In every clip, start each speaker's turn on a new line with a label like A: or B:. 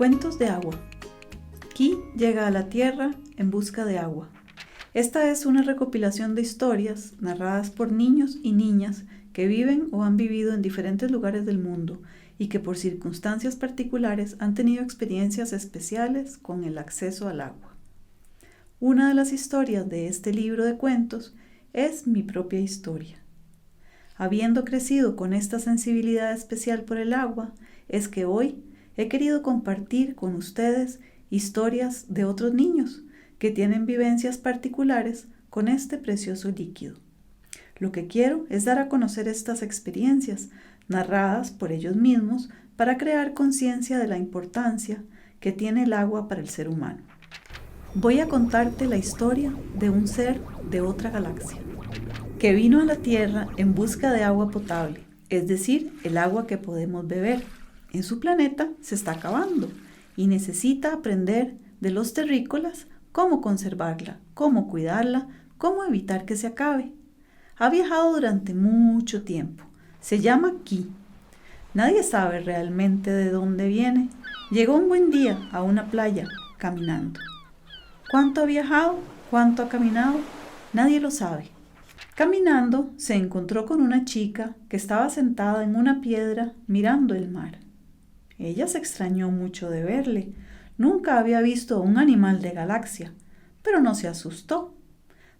A: Cuentos de agua. Ki llega a la Tierra en busca de agua. Esta es una recopilación de historias narradas por niños y niñas que viven o han vivido en diferentes lugares del mundo y que por circunstancias particulares han tenido experiencias especiales con el acceso al agua. Una de las historias de este libro de cuentos es mi propia historia. Habiendo crecido con esta sensibilidad especial por el agua, es que hoy he querido compartir con ustedes historias de otros niños que tienen vivencias particulares con este precioso líquido. Lo que quiero es dar a conocer estas experiencias narradas por ellos mismos para crear conciencia de la importancia que tiene el agua para el ser humano. Voy a contarte la historia de un ser de otra galaxia que vino a la Tierra en busca de agua potable, es decir, el agua que podemos beber. En su planeta se está acabando y necesita aprender de los terrícolas cómo conservarla, cómo cuidarla, cómo evitar que se acabe. Ha viajado durante mucho tiempo. Se llama Ki. Nadie sabe realmente de dónde viene. Llegó un buen día a una playa caminando. ¿Cuánto ha viajado? ¿Cuánto ha caminado? Nadie lo sabe. Caminando se encontró con una chica que estaba sentada en una piedra mirando el mar. Ella se extrañó mucho de verle. Nunca había visto un animal de galaxia, pero no se asustó.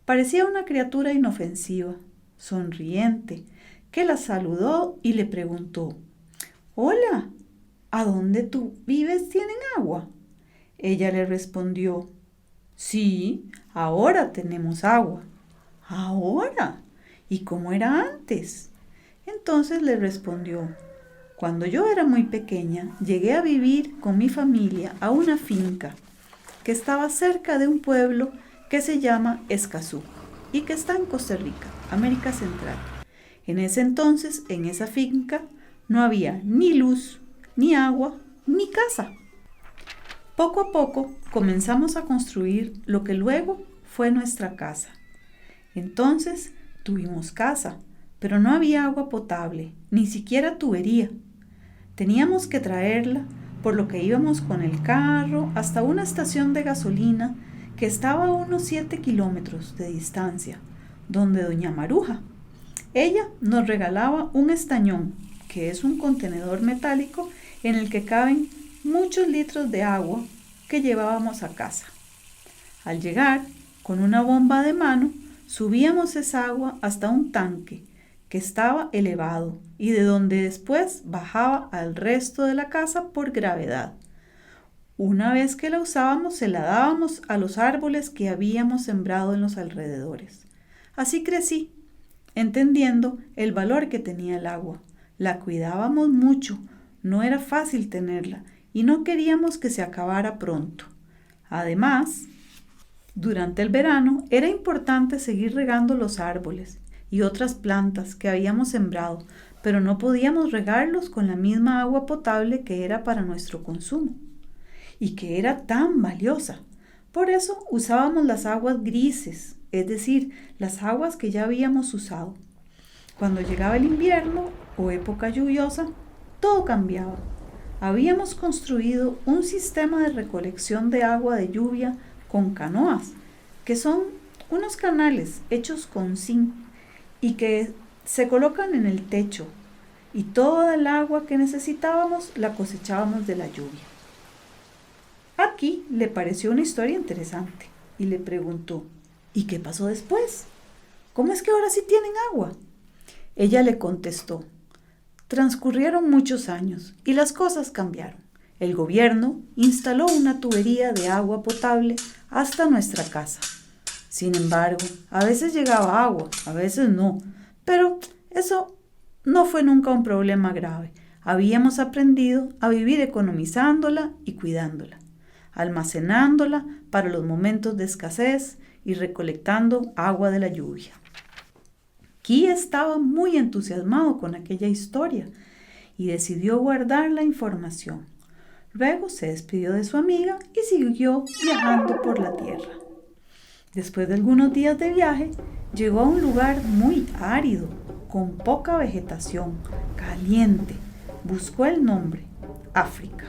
A: Parecía una criatura inofensiva, sonriente, que la saludó y le preguntó: «Hola, ¿a dónde tú vives tienen agua?» Ella le respondió: «Sí, ahora tenemos agua». «¿Ahora? ¿Y cómo era antes?» Entonces le respondió: «Cuando yo era muy pequeña, llegué a vivir con mi familia a una finca que estaba cerca de un pueblo que se llama Escazú y que está en Costa Rica, América Central. En ese entonces, en esa finca, no había ni luz, ni agua, ni casa. Poco a poco comenzamos a construir lo que luego fue nuestra casa. Entonces tuvimos casa, pero no había agua potable, ni siquiera tubería. Teníamos que traerla, por lo que íbamos con el carro hasta una estación de gasolina que estaba a unos 7 kilómetros de distancia, donde doña Maruja. Ella nos regalaba un estañón, que es un contenedor metálico en el que caben muchos litros de agua que llevábamos a casa. Al llegar, con una bomba de mano, subíamos esa agua hasta un tanque que estaba elevado y de donde después bajaba al resto de la casa por gravedad. Una vez que la usábamos, se la dábamos a los árboles que habíamos sembrado en los alrededores. Así crecí, entendiendo el valor que tenía el agua. La cuidábamos mucho, no era fácil tenerla y no queríamos que se acabara pronto. Además, durante el verano era importante seguir regando los árboles y otras plantas que habíamos sembrado, pero no podíamos regarlos con la misma agua potable que era para nuestro consumo y que era tan valiosa. Por eso usábamos las aguas grises, es decir, las aguas que ya habíamos usado. Cuando llegaba el invierno o época lluviosa, todo cambiaba. Habíamos construido un sistema de recolección de agua de lluvia con canoas, que son unos canales hechos con zinc y que se colocan en el techo, y toda el agua que necesitábamos la cosechábamos de la lluvia. Aquí le pareció una historia interesante y le preguntó: «¿Y qué pasó después? ¿Cómo es que ahora sí tienen agua?» Ella le contestó: «Transcurrieron muchos años y las cosas cambiaron. El gobierno instaló una tubería de agua potable hasta nuestra casa. Sin embargo, a veces llegaba agua, a veces no, pero eso no fue nunca un problema grave. Habíamos aprendido a vivir economizándola y cuidándola, almacenándola para los momentos de escasez y recolectando agua de la lluvia». Ki estaba muy entusiasmado con aquella historia y decidió guardar la información. Luego se despidió de su amiga y siguió viajando por la tierra. Después de algunos días de viaje, llegó a un lugar muy árido, con poca vegetación, caliente. Buscó el nombre: África.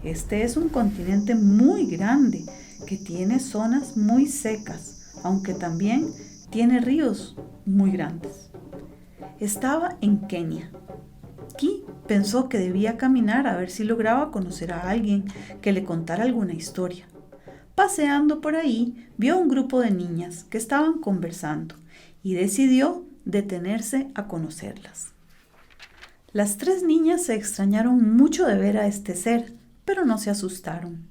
A: Este es un continente muy grande que tiene zonas muy secas, aunque también tiene ríos muy grandes. Estaba en Kenia. Ki pensó que debía caminar a ver si lograba conocer a alguien que le contara alguna historia. Paseando por ahí, vio un grupo de niñas que estaban conversando y decidió detenerse a conocerlas. Las 3 niñas se extrañaron mucho de ver a este ser, pero no se asustaron.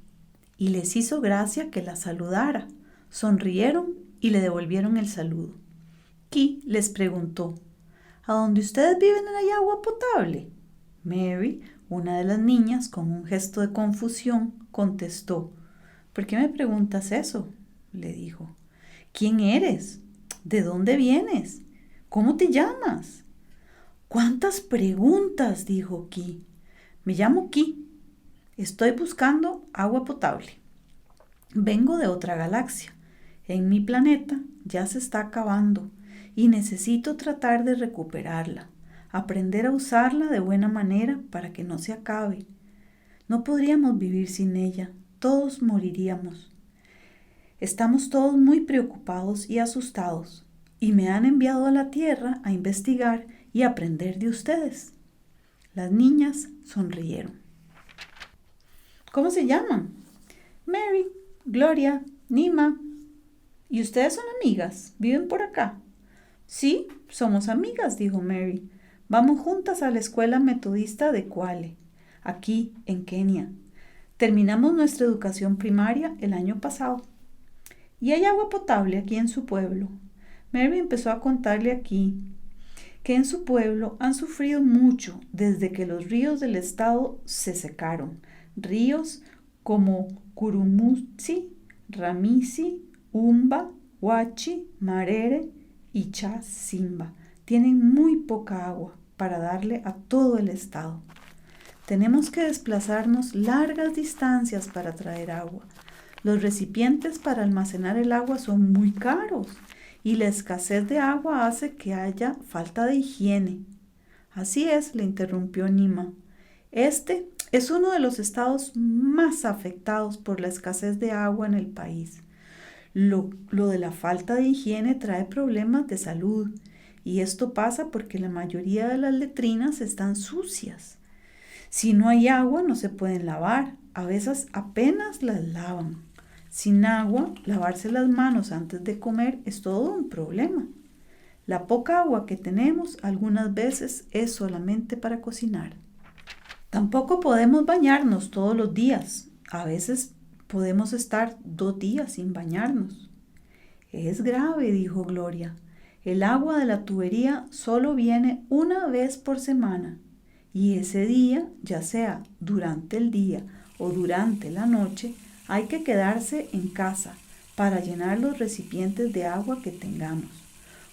A: Y les hizo gracia que la saludara. Sonrieron y le devolvieron el saludo. Ki les preguntó: ¿A dónde ustedes viven hay agua potable? Mary, una de las niñas, con un gesto de confusión, contestó: ¿Por qué me preguntas eso?, le dijo. ¿Quién eres? ¿De dónde vienes? ¿Cómo te llamas? ¿Cuántas preguntas?, dijo Ki. Me llamo Ki. Estoy buscando agua potable. Vengo de otra galaxia. En mi planeta ya se está acabando y necesito tratar de recuperarla, aprender a usarla de buena manera para que no se acabe. No podríamos vivir sin ella, todos moriríamos. Estamos todos muy preocupados y asustados y me han enviado a la Tierra a investigar y aprender de ustedes. Las niñas sonrieron. ¿Cómo se llaman? Mary, Gloria, Nima. ¿Y ustedes son amigas? ¿Viven por acá? Sí, somos amigas, dijo Mary. Vamos juntas a la escuela metodista de Kwale, aquí en Kenia. Terminamos nuestra educación primaria el año pasado. ¿Y hay agua potable aquí en su pueblo? Mary empezó a contarle aquí que en su pueblo han sufrido mucho desde que los ríos del estado se secaron. Ríos como Kurumutsi, Ramisi, Umba, Huachi, Marere y Chasimba tienen muy poca agua para darle a todo el estado. Tenemos que desplazarnos largas distancias para traer agua. Los recipientes para almacenar el agua son muy caros y la escasez de agua hace que haya falta de higiene. Así es, le interrumpió Nima. Este es uno de los estados más afectados por la escasez de agua en el país. Lo de la falta de higiene trae problemas de salud y esto pasa porque la mayoría de las letrinas están sucias. Si no hay agua no se pueden lavar, a veces apenas las lavan. Sin agua, lavarse las manos antes de comer es todo un problema. La poca agua que tenemos algunas veces es solamente para cocinar. Tampoco podemos bañarnos todos los días. A veces podemos estar 2 días sin bañarnos. Es grave, dijo Gloria. El agua de la tubería solo viene una vez por semana. Y ese día, ya sea durante el día o durante la noche, hay que quedarse en casa para llenar los recipientes de agua que tengamos.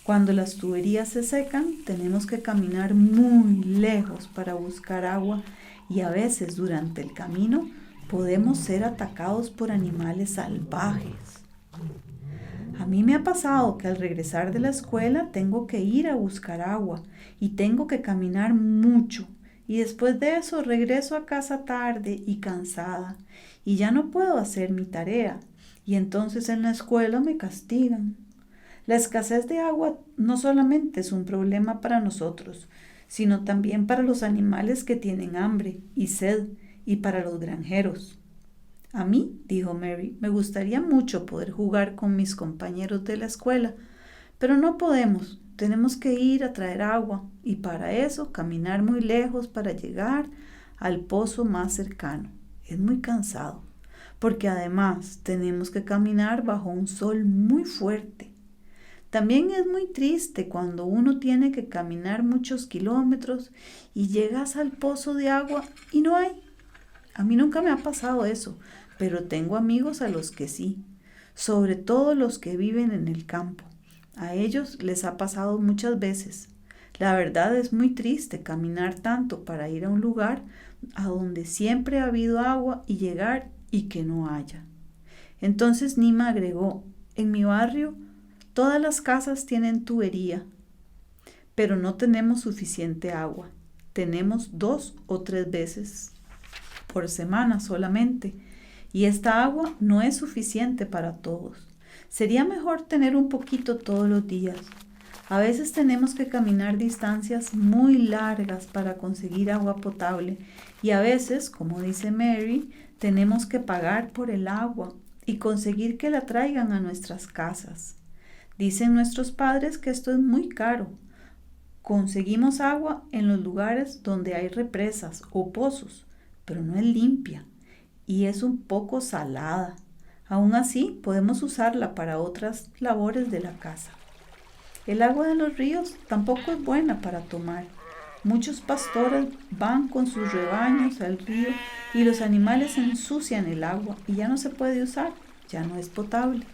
A: Cuando las tuberías se secan, tenemos que caminar muy lejos para buscar agua y a veces durante el camino podemos ser atacados por animales salvajes. A mí me ha pasado que al regresar de la escuela tengo que ir a buscar agua y tengo que caminar mucho. Y después de eso regreso a casa tarde y cansada y ya no puedo hacer mi tarea y entonces en la escuela me castigan. La escasez de agua no solamente es un problema para nosotros, sino también para los animales que tienen hambre y sed y para los granjeros. A mí, dijo Mary, me gustaría mucho poder jugar con mis compañeros de la escuela, pero no podemos. Tenemos que ir a traer agua y para eso caminar muy lejos para llegar al pozo más cercano. Es muy cansado, porque además tenemos que caminar bajo un sol muy fuerte. También es muy triste cuando uno tiene que caminar muchos kilómetros y llegas al pozo de agua y no hay. A mí nunca me ha pasado eso, pero tengo amigos a los que sí, sobre todo los que viven en el campo. A ellos les ha pasado muchas veces. La verdad es muy triste caminar tanto para ir a un lugar a donde siempre ha habido agua y llegar y que no haya. Entonces Nima agregó, en mi barrio todas las casas tienen tubería, pero no tenemos suficiente agua. Tenemos 2 o 3 veces por semana solamente, y esta agua no es suficiente para todos. Sería mejor tener un poquito todos los días. A veces tenemos que caminar distancias muy largas para conseguir agua potable y a veces, como dice Mary, tenemos que pagar por el agua y conseguir que la traigan a nuestras casas. Dicen nuestros padres que esto es muy caro. Conseguimos agua en los lugares donde hay represas o pozos, pero no es limpia y es un poco salada. Aún así, podemos usarla para otras labores de la casa. El agua de los ríos tampoco es buena para tomar. Muchos pastores van con sus rebaños al río y los animales ensucian el agua y ya no se puede usar, ya no es potable.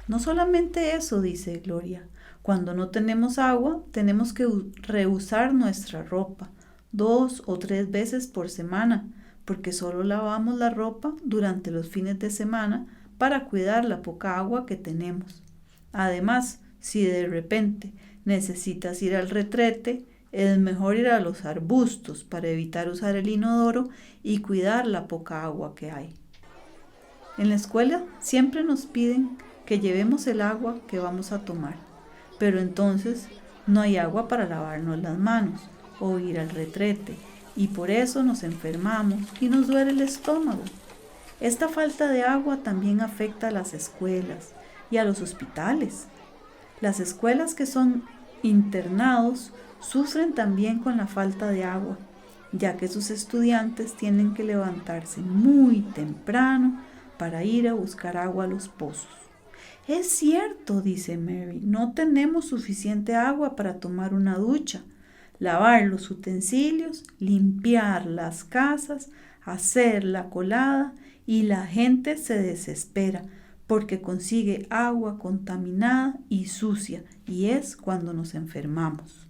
A: No solamente eso, dice Gloria. Cuando no tenemos agua, tenemos que reusar nuestra ropa 2 o 3 veces por semana, porque solo lavamos la ropa durante los fines de semana para cuidar la poca agua que tenemos. Además, si de repente necesitas ir al retrete, es mejor ir a los arbustos para evitar usar el inodoro y cuidar la poca agua que hay. En la escuela siempre nos piden que llevemos el agua que vamos a tomar, pero entonces no hay agua para lavarnos las manos o ir al retrete y por eso nos enfermamos y nos duele el estómago. Esta falta de agua también afecta a las escuelas y a los hospitales. Las escuelas que son internados sufren también con la falta de agua, ya que sus estudiantes tienen que levantarse muy temprano para ir a buscar agua a los pozos. Es cierto, dice Mary, no tenemos suficiente agua para tomar una ducha, lavar los utensilios, limpiar las casas, hacer la colada y la gente se desespera porque consigue agua contaminada y sucia y es cuando nos enfermamos.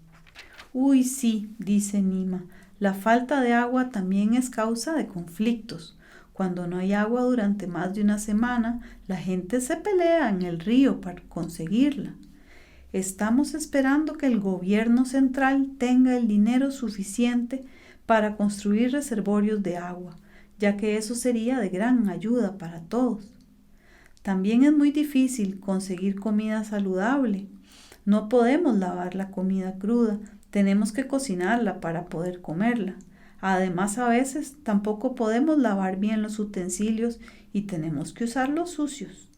A: Uy, sí, dice Nima, la falta de agua también es causa de conflictos. Cuando no hay agua durante más de una semana, la gente se pelea en el río para conseguirla. Estamos esperando que el gobierno central tenga el dinero suficiente para construir reservorios de agua, ya que eso sería de gran ayuda para todos. También es muy difícil conseguir comida saludable. No podemos lavar la comida cruda, tenemos que cocinarla para poder comerla. Además, a veces tampoco podemos lavar bien los utensilios y tenemos que usarlos sucios.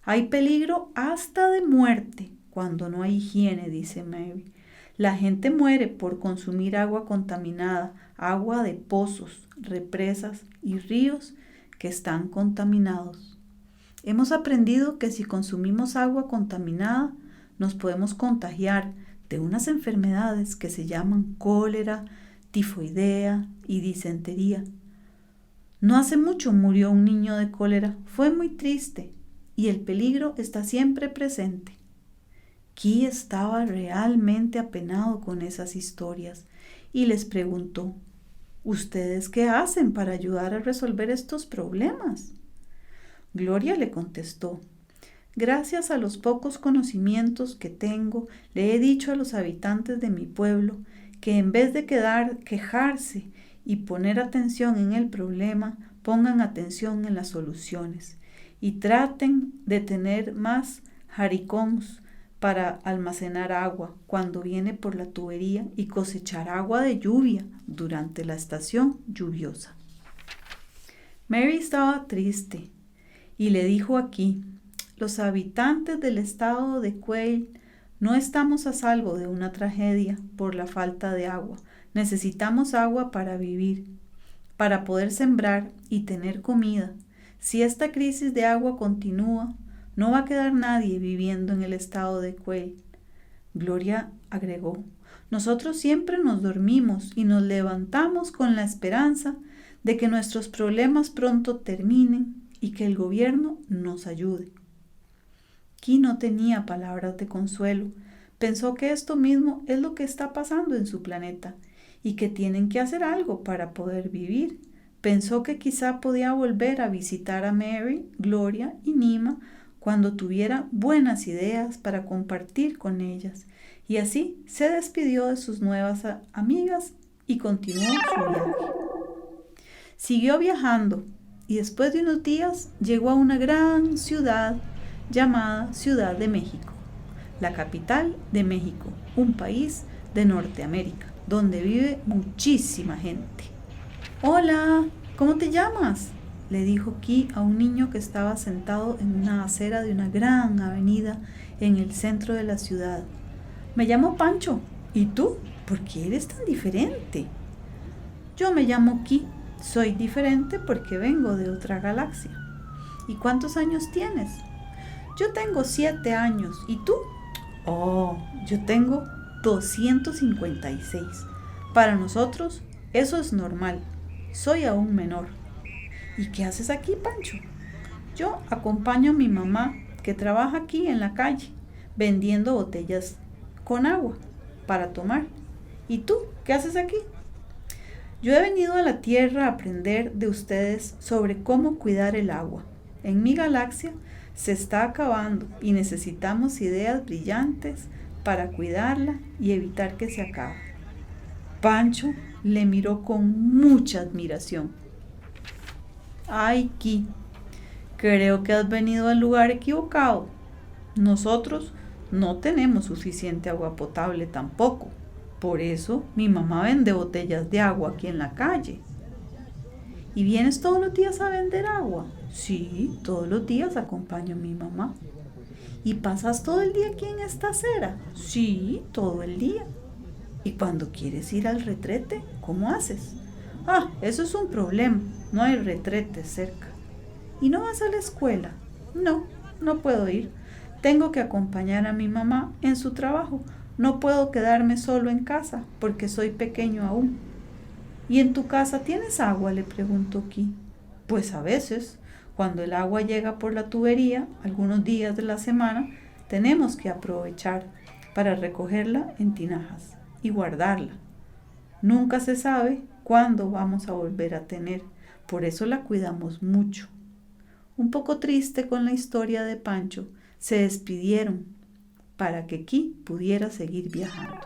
A: Hay peligro hasta de muerte cuando no hay higiene, dice Mary. La gente muere por consumir agua contaminada, agua de pozos, represas y ríos que están contaminados. Hemos aprendido que si consumimos agua contaminada, nos podemos contagiar de unas enfermedades que se llaman cólera, tifoidea y disentería. No hace mucho murió un niño de cólera. Fue muy triste y el peligro está siempre presente. Key estaba realmente apenado con esas historias y les preguntó, ¿ustedes qué hacen para ayudar a resolver estos problemas? Gloria le contestó, gracias a los pocos conocimientos que tengo, le he dicho a los habitantes de mi pueblo que en vez de quejarse y poner atención en el problema, pongan atención en las soluciones y traten de tener más jaricones para almacenar agua cuando viene por la tubería y cosechar agua de lluvia durante la estación lluviosa. Mary estaba triste y le dijo aquí, los habitantes del estado de Quail no estamos a salvo de una tragedia por la falta de agua. Necesitamos agua para vivir, para poder sembrar y tener comida. Si esta crisis de agua continúa, no va a quedar nadie viviendo en el estado de Quail. Gloria agregó, nosotros siempre nos dormimos y nos levantamos con la esperanza de que nuestros problemas pronto terminen y que el gobierno nos ayude. Key no tenía palabras de consuelo. Pensó que esto mismo es lo que está pasando en su planeta y que tienen que hacer algo para poder vivir. Pensó que quizá podía volver a visitar a Mary, Gloria y Nima cuando tuviera buenas ideas para compartir con ellas. Y así se despidió de sus nuevas amigas y continuó su viaje. Siguió viajando y después de unos días llegó a una gran ciudad llamada Ciudad de México, la capital de México, un país de Norteamérica, donde vive muchísima gente. Hola, ¿cómo te llamas?, le dijo Ki a un niño que estaba sentado en una acera de una gran avenida en el centro de la ciudad. Me llamo Pancho. ¿Y tú? ¿Por qué eres tan diferente? Yo me llamo Ki. Soy diferente porque vengo de otra galaxia. ¿Y cuántos años tienes? Yo tengo 7 años. ¿Y tú? Oh, yo tengo 256. Para nosotros, eso es normal. Soy aún menor. ¿Y qué haces aquí, Pancho? Yo acompaño a mi mamá, que trabaja aquí en la calle, vendiendo botellas con agua para tomar. ¿Y tú qué haces aquí? Yo he venido a la Tierra a aprender de ustedes sobre cómo cuidar el agua. En mi galaxia se está acabando y necesitamos ideas brillantes para cuidarla y evitar que se acabe. Pancho le miró con mucha admiración. Ay, Ki, creo que has venido al lugar equivocado. Nosotros no tenemos suficiente agua potable tampoco. Por eso mi mamá vende botellas de agua aquí en la calle. ¿Y vienes todos los días a vender agua? Sí, todos los días acompaño a mi mamá. ¿Y pasas todo el día aquí en esta acera? Sí, todo el día. ¿Y cuando quieres ir al retrete, cómo haces? Ah, eso es un problema. No hay retrete cerca. ¿Y no vas a la escuela? No, no puedo ir. Tengo que acompañar a mi mamá en su trabajo. No puedo quedarme solo en casa porque soy pequeño aún. ¿Y en tu casa tienes agua?, le preguntó Ki. Pues a veces, cuando el agua llega por la tubería, algunos días de la semana, tenemos que aprovechar para recogerla en tinajas y guardarla. Nunca se sabe cuándo vamos a volver a tener, por eso la cuidamos mucho. Un poco triste con la historia de Pancho, se despidieron para que Ki pudiera seguir viajando.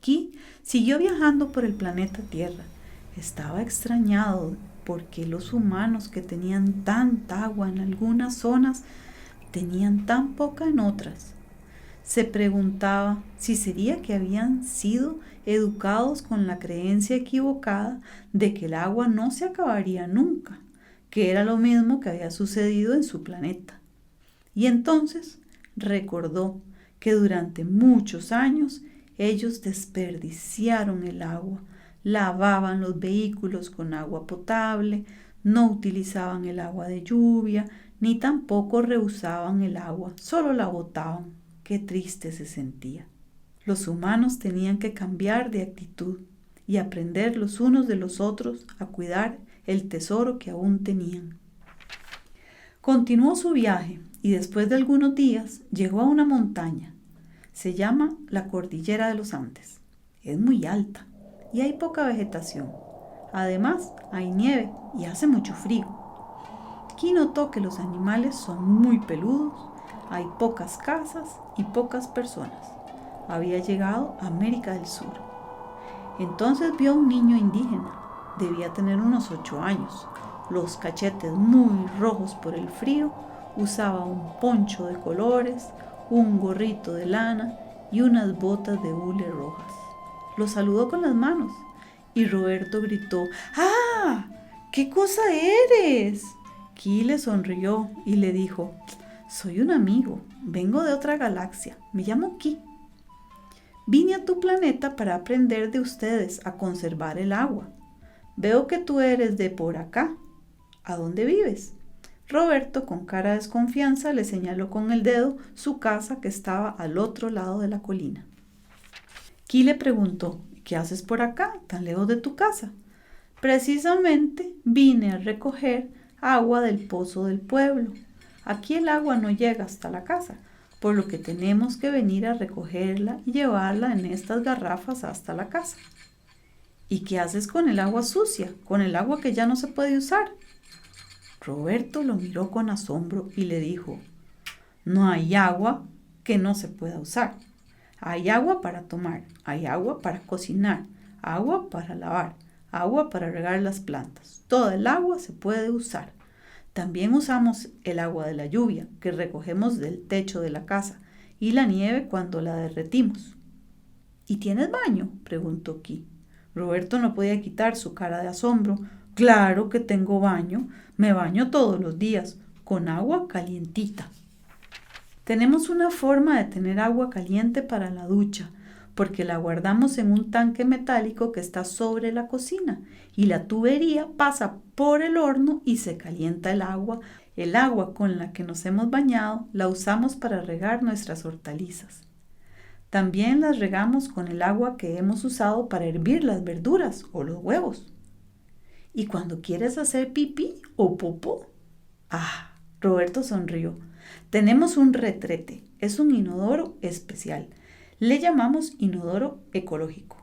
A: Ki siguió viajando por el planeta Tierra. Estaba extrañado porque los humanos que tenían tanta agua en algunas zonas tenían tan poca en otras. Se preguntaba si sería que habían sido educados con la creencia equivocada de que el agua no se acabaría nunca, que era lo mismo que había sucedido en su planeta. Y entonces recordó que durante muchos años ellos desperdiciaron el agua, lavaban los vehículos con agua potable, no utilizaban el agua de lluvia, ni tampoco reusaban el agua, solo la botaban. Qué triste se sentía. Los humanos tenían que cambiar de actitud y aprender los unos de los otros a cuidar el tesoro que aún tenían. Continuó su viaje y después de algunos días llegó a una montaña. Se llama la Cordillera de los Andes. Es muy alta y hay poca vegetación. Además, hay nieve y hace mucho frío. Ki notó que los animales son muy peludos, hay pocas casas y pocas personas. Había llegado a América del Sur. Entonces vio a un niño indígena. Debía tener unos 8 años. Los cachetes muy rojos por el frío. Usaba un poncho de colores, un gorrito de lana y unas botas de hule rojas. Lo saludó con las manos y Roberto gritó: ¡Ah! ¿Qué cosa eres? Ki le sonrió y le dijo: soy un amigo, vengo de otra galaxia, me llamo Ki. Vine a tu planeta para aprender de ustedes a conservar el agua. Veo que tú eres de por acá. ¿A dónde vives? Roberto, con cara de desconfianza, le señaló con el dedo su casa que estaba al otro lado de la colina. Ki le preguntó: ¿qué haces por acá, tan lejos de tu casa? Precisamente vine a recoger agua del pozo del pueblo. Aquí el agua no llega hasta la casa, por lo que tenemos que venir a recogerla y llevarla en estas garrafas hasta la casa. ¿Y qué haces con el agua sucia, con el agua que ya no se puede usar? Roberto lo miró con asombro y le dijo: no hay agua que no se pueda usar. Hay agua para tomar, hay agua para cocinar, agua para lavar, agua para regar las plantas. Toda el agua se puede usar. También usamos el agua de la lluvia que recogemos del techo de la casa y la nieve cuando la derretimos. ¿Y tienes baño?, preguntó Ki. Roberto no podía quitar su cara de asombro. Claro que tengo baño. Me baño todos los días con agua calientita. Tenemos una forma de tener agua caliente para la ducha, porque la guardamos en un tanque metálico que está sobre la cocina y la tubería pasa por el horno y se calienta el agua. El agua con la que nos hemos bañado la usamos para regar nuestras hortalizas. También las regamos con el agua que hemos usado para hervir las verduras o los huevos. ¿Y cuando quieres hacer pipí o popó? Ah, Roberto sonrió. Tenemos un retrete, es un inodoro especial. Le llamamos inodoro ecológico,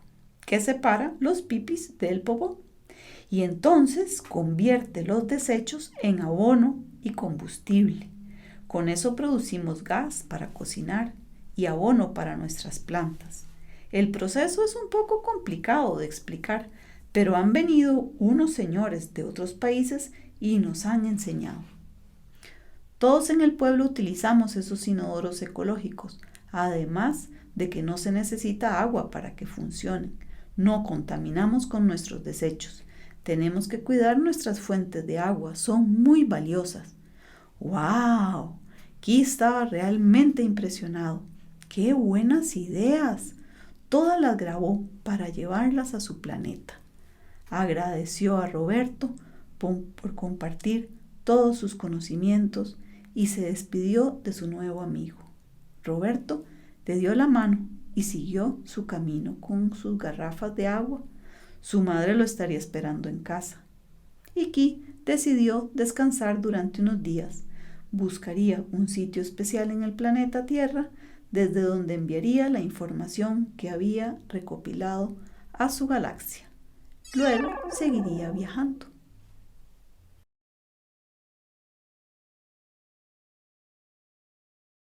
A: que separa los pipis del popó. Y entonces convierte los desechos en abono y combustible. Con eso producimos gas para cocinar y abono para nuestras plantas. El proceso es un poco complicado de explicar, pero han venido unos señores de otros países y nos han enseñado. Todos en el pueblo utilizamos esos inodoros ecológicos, además de que no se necesita agua para que funcionen. No contaminamos con nuestros desechos. Tenemos que cuidar nuestras fuentes de agua, son muy valiosas. ¡Wow! Ki estaba realmente impresionado. ¡Qué buenas ideas! Todas las grabó para llevarlas a su planeta. Agradeció a Roberto por compartir todos sus conocimientos y se despidió de su nuevo amigo. Roberto le dio la mano y siguió su camino con sus garrafas de agua. Su madre lo estaría esperando en casa. Y Ki decidió descansar durante unos días. Buscaría un sitio especial en el planeta Tierra desde donde enviaría la información que había recopilado a su galaxia. Luego seguiría viajando.